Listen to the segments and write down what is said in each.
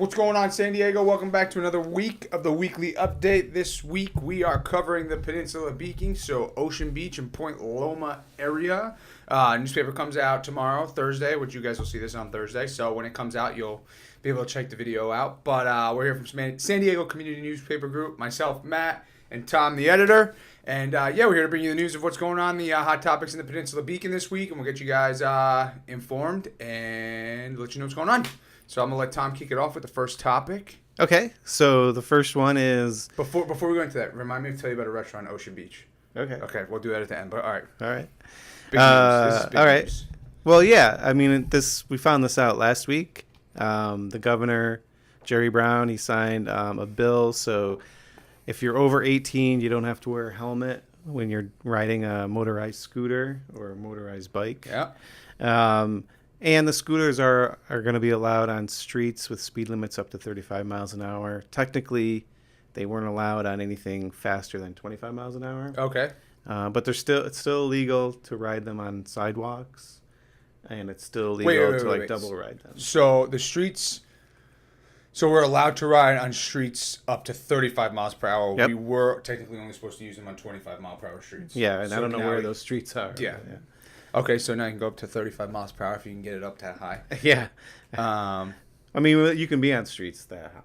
What's going on, San Diego? Welcome back to another week of the weekly update. This week we are covering the Peninsula Beaking, so Ocean Beach and Point Loma area. Newspaper comes out tomorrow, Thursday, which you guys will see this on Thursday. So when it comes out, you'll be able to check the video out. But we're here from San Diego Community Newspaper Group. Myself, Matt, and Tom, the editor. And we're here to bring you the news of what's going on, the hot topics in the Peninsula Beacon this week, and we'll get you guys informed and let you know what's going on. So I'm going to let Tom kick it off with the first topic. Okay, so the first one is... Before we go into that, remind me to tell you about a restaurant in Ocean Beach. Okay, we'll do that at the end, but all right. All right. Big news. This is big all right. news. Well, yeah, I mean, we found this out last week. The governor, Jerry Brown, he signed a bill, so if you're over 18, you don't have to wear a helmet when you're riding a motorized scooter or a motorized bike. Yeah. And the scooters are going to be allowed on streets with speed limits up to 35 miles an hour. Technically, they weren't allowed on anything faster than 25 miles an hour. Okay. But it's still illegal to ride them on sidewalks, and it's still illegal to double ride them. So the streets... So we're allowed to ride on streets up to 35 miles per hour. Yep. We were technically only supposed to use them on 25 mile per hour streets. Yeah, and so I don't know where those streets are. Yeah. Okay, so now you can go up to 35 miles per hour if you can get it up that high. Yeah. I mean, you can be on streets that high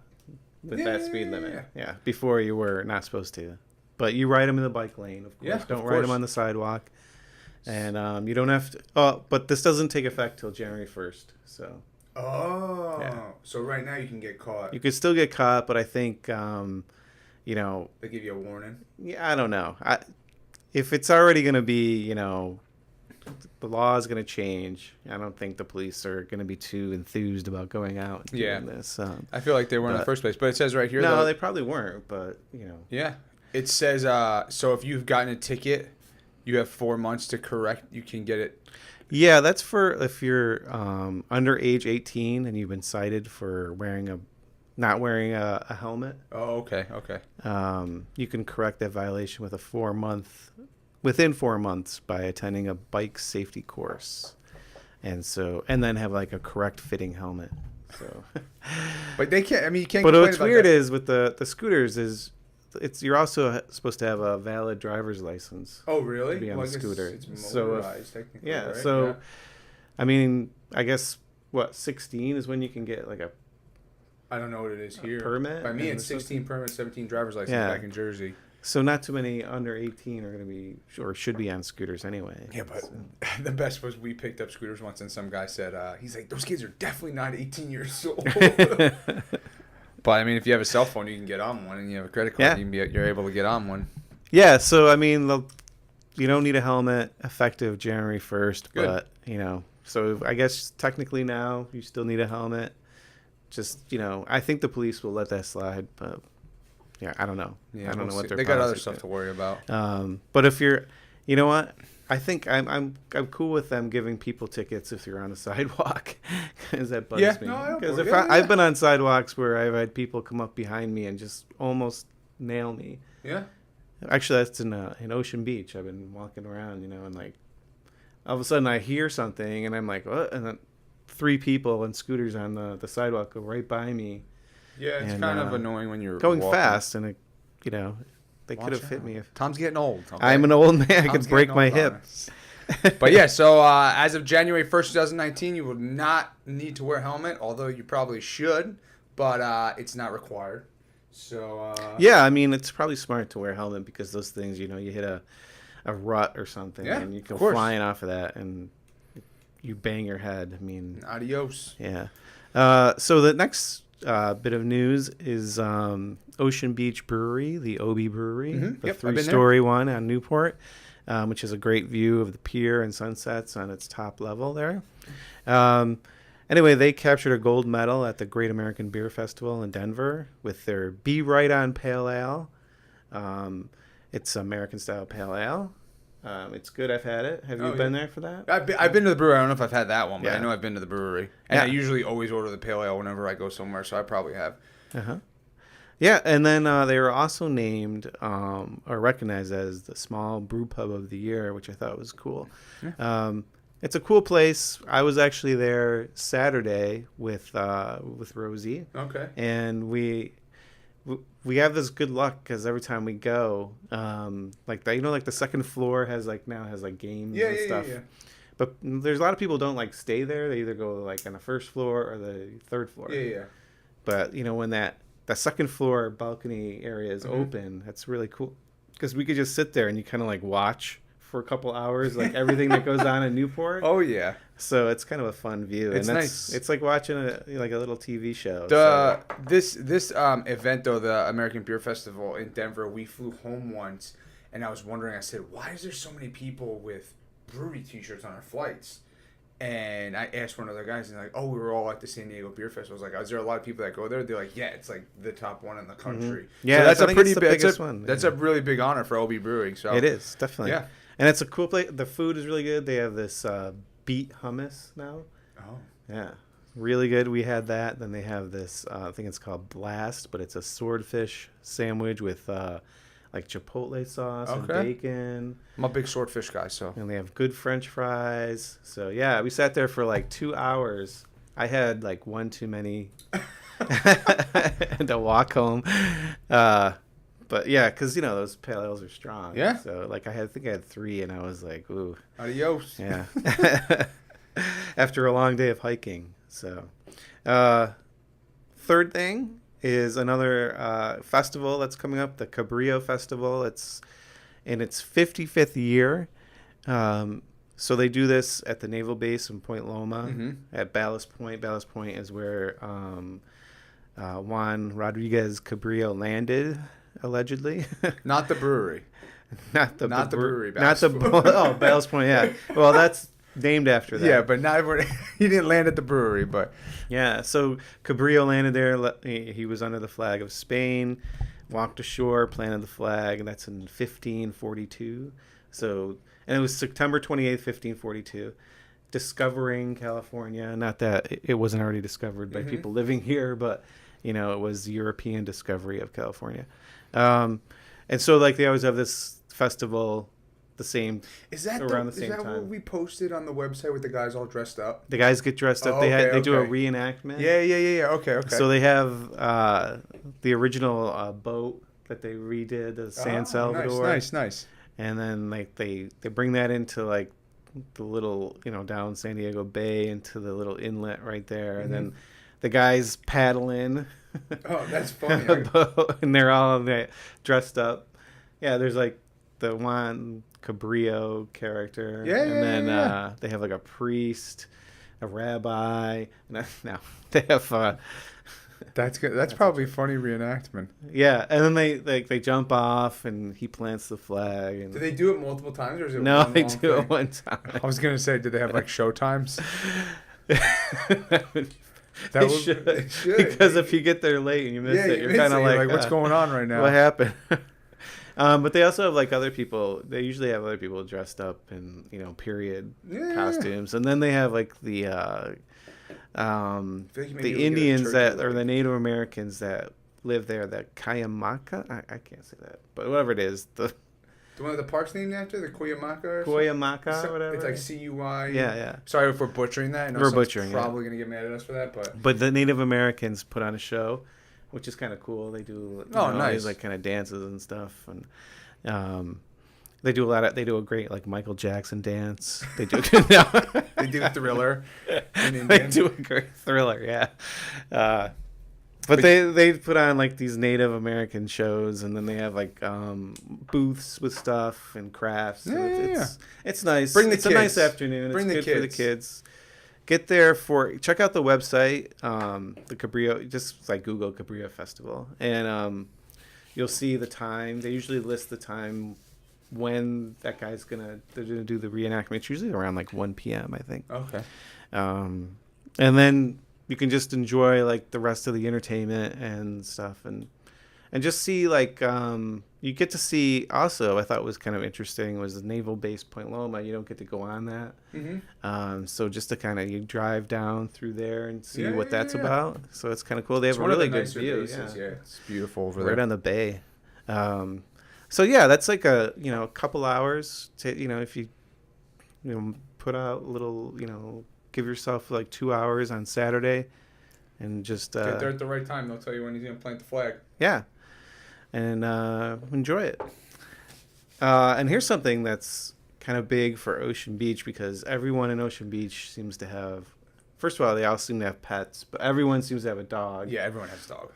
with that speed limit. Yeah, before you were not supposed to. But you ride them in the bike lane, of course. Yeah, don't ride them on the sidewalk. And you don't have to... Oh, but this doesn't take effect till January 1st, so... Oh. Yeah. So right now you can get caught. You could still get caught, but I think, They give you a warning? Yeah, I don't know. If it's already going to be, the law is going to change. I don't think the police are going to be too enthused about going out and doing this. I feel like they were in the first place. But it says right here... No, they probably weren't, but, Yeah. It says, so if you've gotten a ticket, you have 4 months to correct. You can get it... Yeah, that's for if you're under age 18 and you've been cited for not wearing a helmet. Oh, okay. You can correct that violation within 4 months by attending a bike safety course, and then have like a correct fitting helmet. So, but they can't. I mean, you can't. But what's weird is with the scooters is you're also supposed to have a valid driver's license. Oh, really? To be on a scooter. It's motorized, technically. Yeah. Right? So, yeah. I mean, I guess 16 is when you can get like a... I don't know what it is here. Permit? By me, it's 16 permit, 17 driver's license back in Jersey. So not too many under 18 are going to be, or should be on scooters anyway. Yeah, but the best was we picked up scooters once and some guy said, he's like, those kids are definitely not 18 years old. But, I mean, if you have a cell phone, you can get on one, and you have a credit card, you're able to get on one. Yeah, so, I mean, you don't need a helmet effective January 1st, Good. but, so I guess technically now you still need a helmet. Just, I think the police will let that slide, but, yeah, I don't know. Yeah, I don't know what they got other stuff to worry about. But if you're, you know what? I think I'm cool with them giving people tickets if you're on a sidewalk, because that bugs me. Because I've been on sidewalks where I've had people come up behind me and just almost nail me. Yeah. Actually, that's in Ocean Beach. I've been walking around, and like all of a sudden I hear something and I'm like, what? And then 3 people and scooters on the sidewalk go right by me. Yeah, it's kind of annoying when you're going walking fast, and they could have hit me. Tom's getting old. Okay? I'm an old man. I could break my hip. But yeah, so as of January 1st, 2019, you will not need to wear a helmet, although you probably should, but it's not required. So yeah, I mean, it's probably smart to wear a helmet because those things, you hit a rut or something, and you go flying off of that, and you bang your head. I mean, adios. Yeah. So the next bit of news is Ocean Beach Brewery, the OB Brewery, the 3-story one on Newport, which has a great view of the pier and sunsets on its top level there. Anyway, they captured a gold medal at the Great American Beer Festival in Denver with their Be Right On Pale Ale. It's American-style pale ale. It's good. I've had it. Have you been there for that? I've been to the brewery. I don't know if I've had that one, but I know I've been to the brewery. And I Yeah. usually always order the pale ale whenever I go somewhere, so I probably have. Uh-huh. Yeah, and then they were also named or recognized as the Small Brew Pub of the Year, which I thought was cool. Yeah. it's a cool place. I was actually there Saturday with Rosie. Okay. And we have this good luck because every time we go, like that, like the second floor has games and stuff. Yeah. But there's a lot of people who don't like stay there. They either go like on the first floor or the third floor. Yeah. But when that second floor balcony area is open, that's really cool because we could just sit there and you kind of like watch for a couple hours like everything that goes on in Newport. Oh yeah. So it's kind of a fun view. It's nice. It's like watching a little TV show. This event though, the American Beer Festival in Denver, we flew home once, and I was wondering. I said, why is there so many people with brewery T-shirts on our flights? And I asked one of the guys, and like, oh, we were all at the San Diego Beer Festival. I was like, is there a lot of people that go there? They're like, yeah, it's like the top one in the country. Yeah, so that's a pretty big one. That's a really big honor for OB Brewing. So it is definitely. Yeah, and it's a cool place. The food is really good. They have this beet hummus now. Oh, yeah, really good. We had that. Then they have this. I think it's called Blast, but it's a swordfish sandwich with like chipotle sauce and bacon. I'm a big swordfish guy, so. And they have good French fries. So yeah, we sat there for like 2 hours. I had like one too many, and to walk home. But yeah, because those pale ales are strong. Yeah. So like I think I had 3, and I was like, ooh. Adios. Yeah. After a long day of hiking. So, third thing is another festival that's coming up, the Cabrillo Festival. It's in its 55th year. So they do this at the naval base in Point Loma at Ballast Point. Ballast Point is where Juan Rodriguez Cabrillo landed, allegedly. Not the brewery. Not the brewery. Ballast Point. Ballast Point, yeah. Well, that's named after that. Yeah, but he didn't land at the brewery, but yeah. So Cabrillo landed there. He was under the flag of Spain, walked ashore, planted the flag, and that's in 1542. So, and it was September 28th, 1542. Discovering California. Not that it wasn't already discovered by people living here, but it was European discovery of California. And so like they always have this festival. Around the same time. Is that what we posted on the website with the guys all dressed up? The guys get dressed up. They do a reenactment. Yeah. Okay. So they have the original boat that they redid, the San Salvador. Nice. And then like they bring that into like the little down San Diego Bay into the little inlet right there, and then the guys paddle in. Oh, that's funny. Boat, and they're all dressed up. Yeah, there's like the one Cabrillo character, and then they have like a priest, a rabbi, and now they have. That's good. That's probably funny reenactment. Yeah, and then they jump off, and he plants the flag. And do they do it multiple times, or is it no? They do it one time. I was gonna say, do they have like show times? They should. Because if you get there late and you miss it, you're kind of like, what's going on right now? What happened? But they also have like other people. They usually have other people dressed up in period costumes, and then they have like the Indians or the Native Americans that live there. That Cuyamaca, I can't say that, but whatever it is, the one of the parks named after the Cuyamaca or Cuyamaca or whatever. It's like CUY. Yeah. Sorry if we're butchering that. I know we're butchering. Probably gonna get mad at us for that, but the Native Americans put on a show, which is kind of cool. They do nice like kind of dances and stuff, and they do a great like Michael Jackson dance. They do they do Thriller. They do a great Thriller, yeah. But they put on like these Native American shows, and then they have like booths with stuff and crafts. It's nice. It's a nice afternoon. It's good for the kids. Get there check out the website, the Cabrillo. Just like Google Cabrillo Festival, and you'll see the time. They usually list the time when that guy's they're gonna do the reenactment. It's usually around like 1 p.m. I think. Okay. And then you can just enjoy like the rest of the entertainment and stuff, and just see like you get to see also. I thought was kind of interesting was the naval base Point Loma. You don't get to go on that, so just to kind of you drive down through there and see what that's about. So it's kind of cool. They have a really good view. Bases, it's beautiful over there, right on the bay. So yeah, that's like a couple hours to if you put out a little, give yourself like 2 hours on Saturday and just get there at the right time. They'll tell you when he's going to plant the flag. Yeah, and enjoy it. And here's something that's kind of big for Ocean Beach, because everyone in Ocean Beach seems to have, first of all, they all seem to have pets, but everyone seems to have a dog. Yeah, everyone has a dog.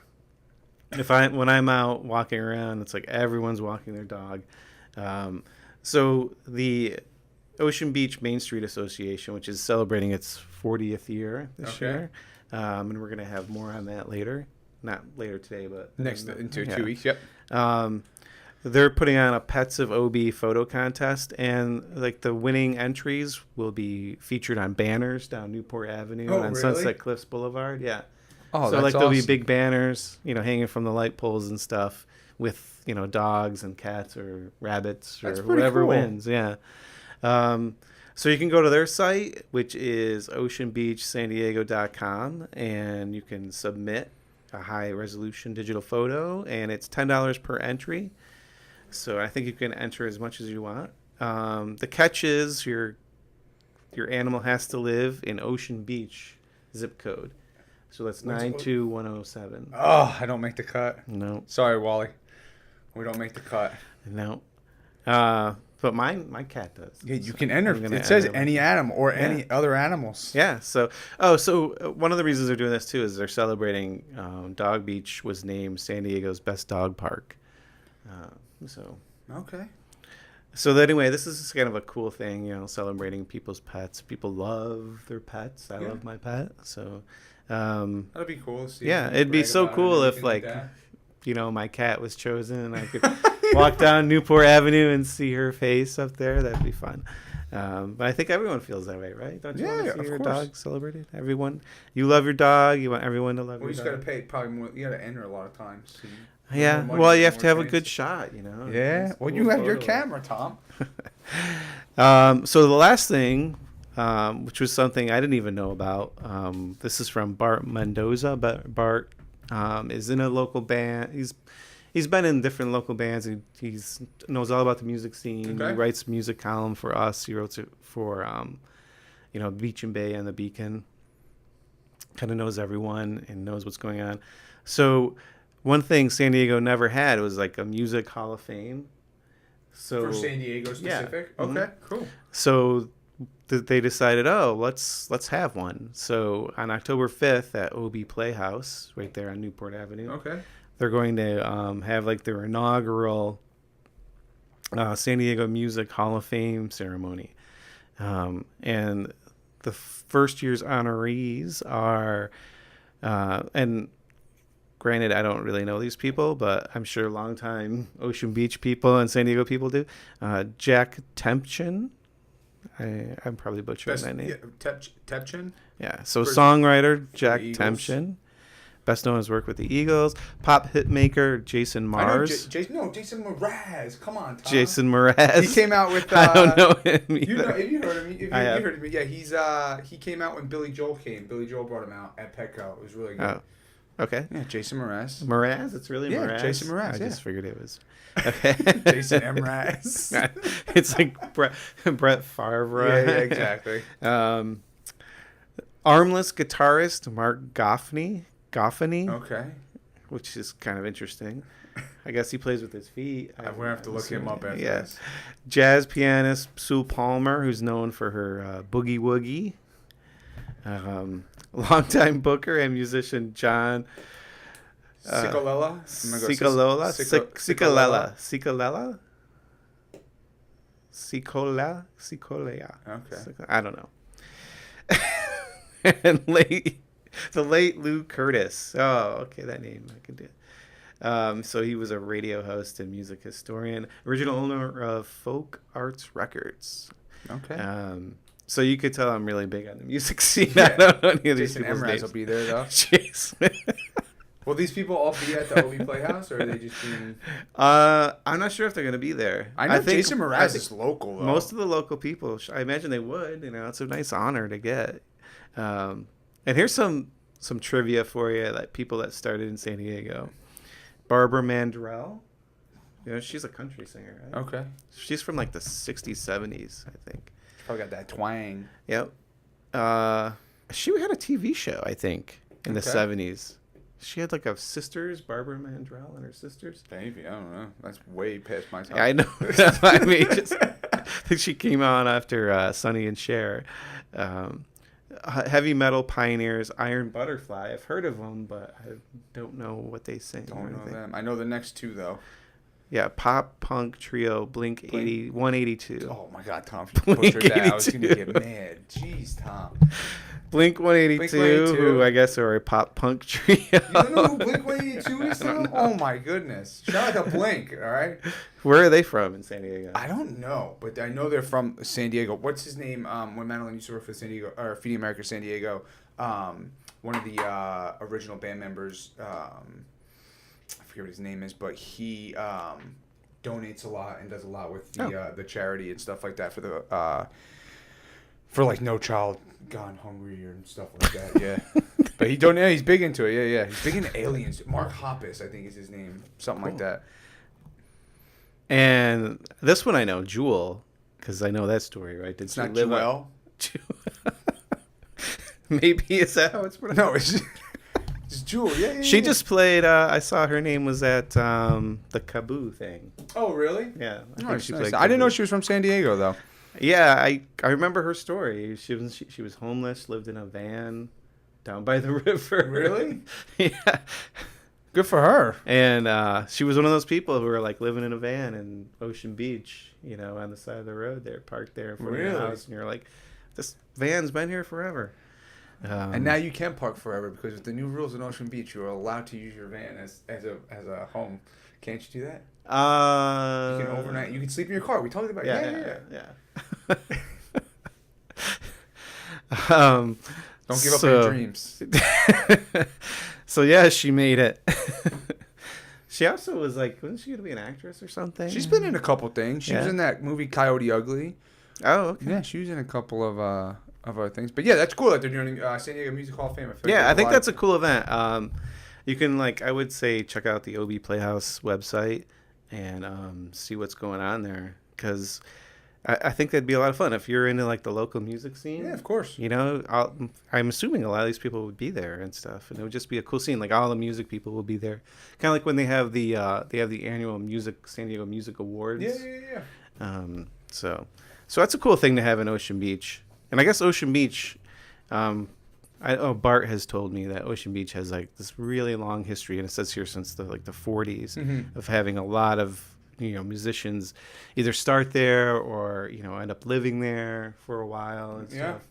When I'm out walking around, it's like everyone's walking their dog. So the Ocean Beach Main Street Association, which is celebrating its 40th year this year, and we're going to have more on that later. Not later today, but in 2 weeks. Yep. They're putting on a Pets of OB photo contest, and like the winning entries will be featured on banners down Newport Avenue and on Sunset Cliffs Boulevard. Yeah. Oh, so like awesome. There'll be big banners, hanging from the light poles and stuff with, dogs and cats or rabbits or whoever wins. Yeah. So you can go to their site, which is oceanbeachsandiego.com, and you can submit a high resolution digital photo, and it's $10 per entry. So I think you can enter as much as you want. The catch is your animal has to live in Ocean Beach zip code. So that's 92107. Oh, I don't make the cut. No. Sorry, Wally. We don't make the cut. No. But my cat does. Yeah, you can enter. It says any animal or any other animals. Yeah. So one of the reasons they're doing this too is they're celebrating Dog Beach was named San Diego's best dog park. Okay. So anyway, this is kind of a cool thing, celebrating people's pets. People love their pets. I love my pet. So that'd be cool to see. Yeah, it'd be so cool if my cat was chosen and I could walk down Newport Avenue and see her face up there. That'd be fun. But I think everyone feels that way, right? Don't you want to see your dog celebrated? Everyone, you love your dog. You want everyone to love your dog. You just got to pay probably more. You got to enter a lot of times. Yeah, well, you have to have a good shot, Yeah, well, you have your camera, Tom. So the last thing, which was something I didn't even know about, this is from Bart Mendoza, but Bart is in a local band. He's been in different local bands. He knows all about the music scene. Okay. He writes music column for us. He wrote it for, Beach and Bay and the Beacon. Kind of knows everyone and knows what's going on. So one thing San Diego never had was like a music hall of fame. So for San Diego specific? Yeah. Okay, cool. So they decided, let's have one. So on October 5th at OB Playhouse, right there on Newport Avenue, they're going to have like their inaugural San Diego Music Hall of Fame ceremony. And the first year's honorees are, and granted, I don't really know these people, but I'm sure longtime Ocean Beach people and San Diego people do. Jack Tempchin. I'm probably butchering that name. Yeah, Tempchin? Yeah, so songwriter Jack Tempchin. Best known as work with the Eagles. Pop hitmaker Jason Mars. Jason Mraz. Come on, Tom. Jason Mraz. He came out with... I don't know him either. You heard of me. You heard of me. Yeah, he came out when Billy Joel came. Billy Joel brought him out at Petco. It was really good. Oh. Okay. Yeah, Jason Mraz. Mraz? It's really Mraz? Yeah, Jason Mraz, I just figured it was... Okay. Jason Mraz. It's like Brett Favre. Yeah, exactly. Armless guitarist Mark Goffney. Okay. Which is kind of interesting. I guess he plays with his feet. I'm going to have to look him up after this. Jazz pianist Sue Palmer, who's known for her Boogie Woogie. Longtime booker and musician John Cicolella. Cicolella. Okay. I don't know. And the late Lou Curtis. Oh, okay, that name I could do. So he was a radio host and music historian, original owner of Folk Arts Records. Okay. So you could tell I'm really big on the music scene. Yeah. I don't know any of these people's names. will be there, though. Jason. Will these people all be at the OB Playhouse, or are they just being... I'm not sure if they're going to be there. I think Jason Mraz is local, though. Most of the local people, I imagine they would. It's a nice honor to get. And here's some trivia for you, that people that started in San Diego. Barbara Mandrell You know, she's a country singer, right? Okay. She's from like the 60s, 70s, I think. Probably got that twang. Yep. She had a TV show, I think, in the 70s. She had like a sisters, Barbara Mandrell and her sisters. Maybe, I don't know. That's way past my time. Yeah, I know. I mean, I think she came on after Sonny and Cher. Heavy metal pioneers, Iron Butterfly. I've heard of them, but I don't know what they sing. Don't know them. I know the next two though. Yeah, pop punk trio Blink 182. Oh my God, Tom! If you butchered that, I was gonna get mad. Jeez, Tom. Blink 182, who I guess are a pop punk trio. You don't know who Blink 182 is, Tom? Oh my goodness! Shout out to Blink. All right. Where are they from in San Diego? I don't know, but I know they're from San Diego. What's his name? When Madeline used to work for San Diego or Feeding America San Diego, one of the original band members. I forget what his name is, but he donates a lot and does a lot with the charity and stuff like that for the for like No Child Gone Hungry and stuff like that. Yeah, but he's big into it. Yeah. He's big into aliens. Mark Hoppus, I think, is his name. Something like that. And this one I know, Jewel, because I know that story, right? It's not Jewel. Maybe is that how it's pronounced? No, it's Jewel. Yeah. She just played. I saw her name was at the Kaboo thing. Oh, really? Yeah. I didn't know she was from San Diego though. Yeah, I remember her story. She was homeless, lived in a van down by the river. Really? Yeah. Good for her. And she was one of those people who were like living in a van in Ocean Beach, you know, on the side of the road there, parked there in front of the house, and you're like, this van's been here forever. And now you can park forever because with the new rules in Ocean Beach, you are allowed to use your van as a home. Can't you do that? You can overnight. You can sleep in your car. We talked about yeah. Don't give up on your dreams. So yeah, she made it. She also was like, wasn't she going to be an actress or something? She's been in a couple things. She was in that movie Coyote Ugly. Oh, okay. Yeah, she was in a couple of other things. But yeah, that's cool that they're doing San Diego Music Hall of Fame. I think that's a cool event. You can I would say check out the OB Playhouse website and see what's going on there, because I think that'd be a lot of fun if you're into the local music scene. Yeah, of course. You know, I'm assuming a lot of these people would be there and stuff, and it would just be a cool scene. Like all the music people will be there, kind of like when they have the annual San Diego Music Awards. Yeah. So that's a cool thing to have in Ocean Beach, and I guess Ocean Beach. Bart has told me that Ocean Beach has this really long history, and it says here since the 40s of having a lot of musicians either start there or end up living there for a while and stuff.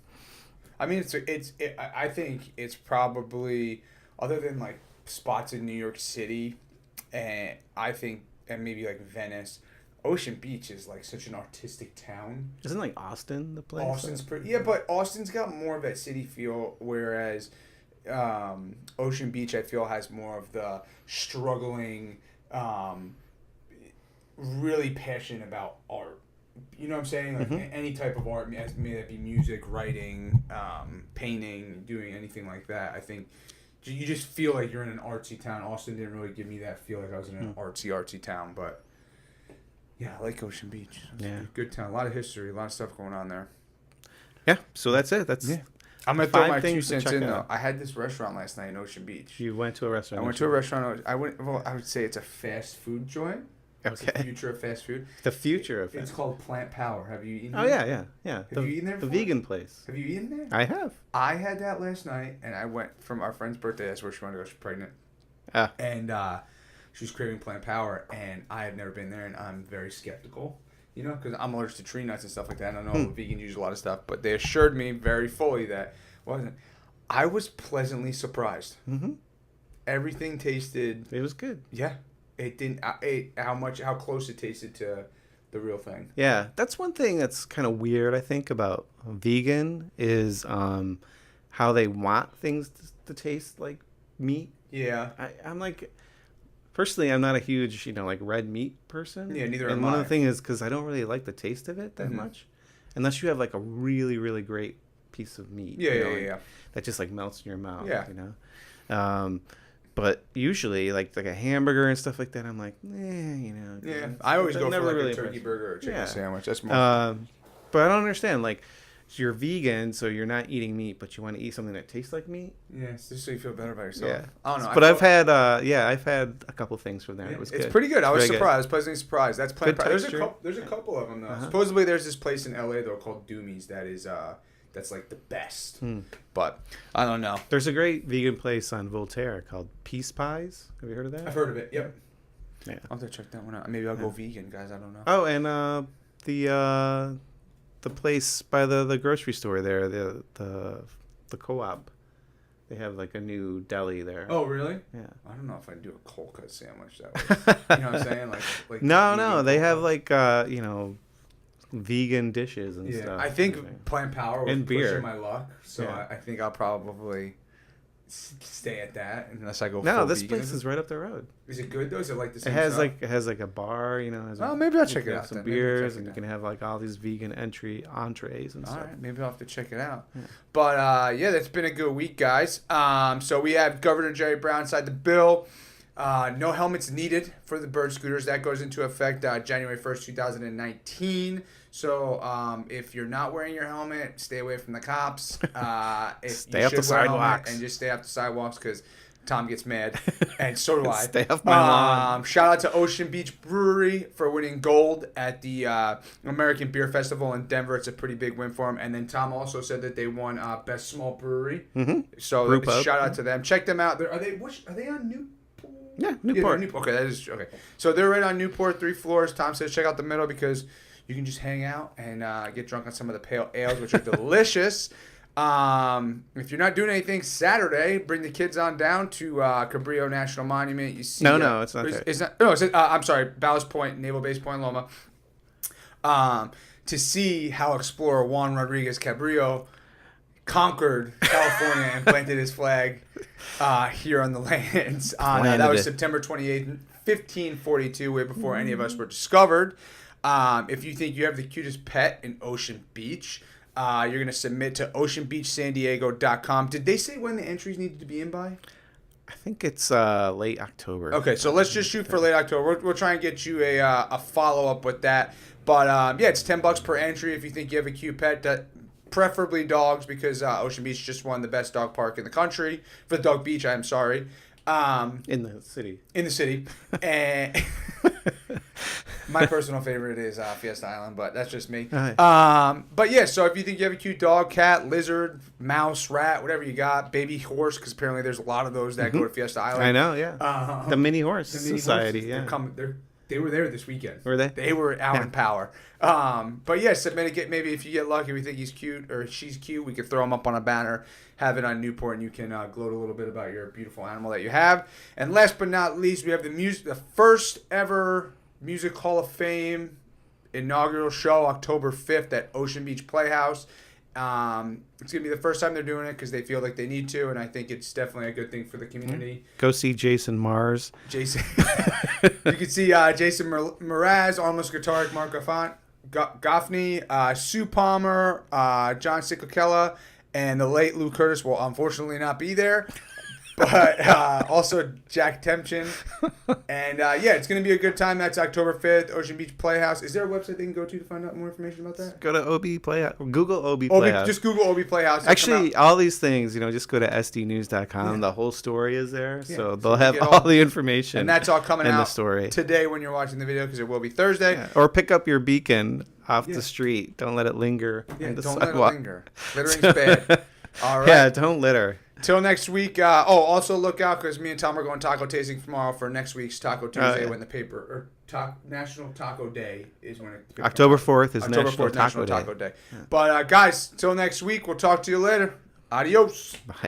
I mean, I think it's probably, other than spots in New York City, and I think, and maybe Venice, Ocean Beach is such an artistic town. Isn't Austin the place? Austin's but Austin's got more of that city feel, whereas Ocean Beach I feel has more of the struggling, really passionate about art. You know what I'm saying? Any type of art, may that be music, writing, painting, doing anything like that. I think you just feel like you're in an artsy town. Austin didn't really give me that feel like I was in an artsy town, but yeah, I like Ocean Beach. It's a good town. A lot of history, a lot of stuff going on there. Yeah, so that's it. I'm going to throw my 2 cents in, though. I had this restaurant last night in Ocean Beach. You went to a restaurant? I went to a restaurant. I would say it's a fast food joint. It's the future of fast food. The future of fast food. It's called Plant Power. Have you eaten there? Oh, yeah. Have you eaten there before? The vegan place. Have you eaten there? I have. I had that last night, and I went from our friend's birthday. That's where she wanted to go. She's pregnant. And she was craving Plant Power, and I have never been there, and I'm very skeptical. Because I'm allergic to tree nuts and stuff like that. I know vegans use a lot of stuff, but they assured me very fully that wasn't. I was pleasantly surprised. Everything tasted. It was good. Yeah, it didn't. How close it tasted to the real thing. Yeah, that's one thing that's kind of weird. I think about vegan is how they want things to taste like meat. Yeah, I'm personally, I'm not a huge, red meat person. Yeah, neither am I. And one of the things is because I don't really like the taste of it that much, unless you have a really, really great piece of meat. Yeah. That just melts in your mouth. Yeah. But usually, like a hamburger and stuff like that, I'm like, Yeah, I always go for like a turkey burger or chicken sandwich. That's more. But I don't understand. Like, so you're vegan, so you're not eating meat, but you want to eat something that tastes like meat. Yeah, just so you feel better about yourself. Yeah, I don't know. But I've had a couple things from there. Yeah, it was it's good. pretty good. I was surprised. I was pleasantly surprised. That's plant. There's a Yeah. couple of them though. Supposedly, there's this place in LA though called Doomie's that is that's like the best. But I don't know. There's a great vegan place on Voltaire called Peace Pies. Have you heard of that? I've heard of it. Yep. Yeah. I'll have to check that one out. Maybe I'll go vegan, guys. I don't know. Oh, and the place by the grocery store there, the co-op, they have like a new deli there. Oh, really? Yeah. I don't know if I can do a cold cut sandwich that way. You know what I'm saying? Like no, they have like vegan dishes and stuff. I think Plant Power was beer. pushing my luck, so I think I'll probably stay at that unless I go. No, full this vegan. place is right up the road. Is it good though? Is it like the same It has stuff? like a bar, Has maybe I'll check it out. Some then. beers, and you can have like all these vegan entrees and stuff. All right, maybe I'll have to check it out. Yeah. But that's been a good week, guys. So we have Governor Jerry Brown signed the bill. No helmets needed for the bird scooters. That goes into effect January 1st, 2019. So if you're not wearing your helmet, stay away from the cops. Stay off the sidewalks. And just stay off the sidewalks because Tom gets mad. And so do I. Stay off my lawn. Shout out to Ocean Beach Brewery for winning gold at the American Beer Festival in Denver. It's a pretty big win for them. And then Tom also said that they won Best Small Brewery. Mm-hmm. So shout out to them. Check them out. Are they on Newport? Yeah, Newport. Okay, that is okay. So they're right on Newport, 3 floors. Tom says check out the middle because you can just hang out and get drunk on some of the pale ales, which are delicious. If you're not doing anything Saturday, bring the kids on down to Cabrillo National Monument. You see? No, it's not there. I'm sorry, Ballast Point, Naval Base Point, Loma. To see how explorer Juan Rodriguez Cabrillo conquered California and planted his flag here on the lands. That was September 28th, 1542, way before any of us were discovered. If you think you have the cutest pet in Ocean Beach, you're going to submit to oceanbeachsandiego.com. Did they say when the entries needed to be in by? I think it's late October. Okay, so let's just shoot for late October. We'll try and get you a follow-up with that. But, it's $10 per entry if you think you have a cute pet. Preferably dogs because Ocean Beach just won the best dog park in the country. For the dog beach, I'm sorry. In the city. And my personal favorite is Fiesta Island, but that's just me. Right. But yeah, so if you think you have a cute dog, cat, lizard, mouse, rat, whatever you got, baby horse, because apparently there's a lot of those that go to Fiesta Island. I know, yeah. The Mini Horse Society, horses, they were there this weekend. Were they? They were out in power. But yeah, submit it. Maybe if you get lucky, we think he's cute or she's cute, we could throw him up on a banner, have it on Newport, and you can gloat a little bit about your beautiful animal that you have. And last but not least, we have the first ever Music Hall of Fame inaugural show, October 5th at Ocean Beach Playhouse. It's going to be the first time they're doing it because they feel like they need to, and I think it's definitely a good thing for the community. Go see Jason Mars. You can see Jason Mraz, Almost Guitaric, Mark Goffney, Sue Palmer, John Ciclacella, and the late Lou Curtis will unfortunately not be there. But also Jack Tempchin. And it's going to be a good time. That's October 5th, Ocean Beach Playhouse. Is there a website they can go to find out more information about that? Go to OB Playhouse. Google OB Playhouse. Just Google OB Playhouse. Actually, all these things, just go to sdnews.com. Yeah. The whole story is there. Yeah. So they'll have all the information. And that's all coming out the story today when you're watching the video because it will be Thursday. Yeah. Or pick up your beacon off the street. Don't let it linger. Don't let it linger. Littering's bad. All right. Yeah, don't litter. Till next week. Also look out because me and Tom are going taco tasting tomorrow for next week's Taco Tuesday when the paper National Taco Day is when it. October 4th is National Taco Day. Yeah. But guys, till next week, we'll talk to you later. Adios. Bye.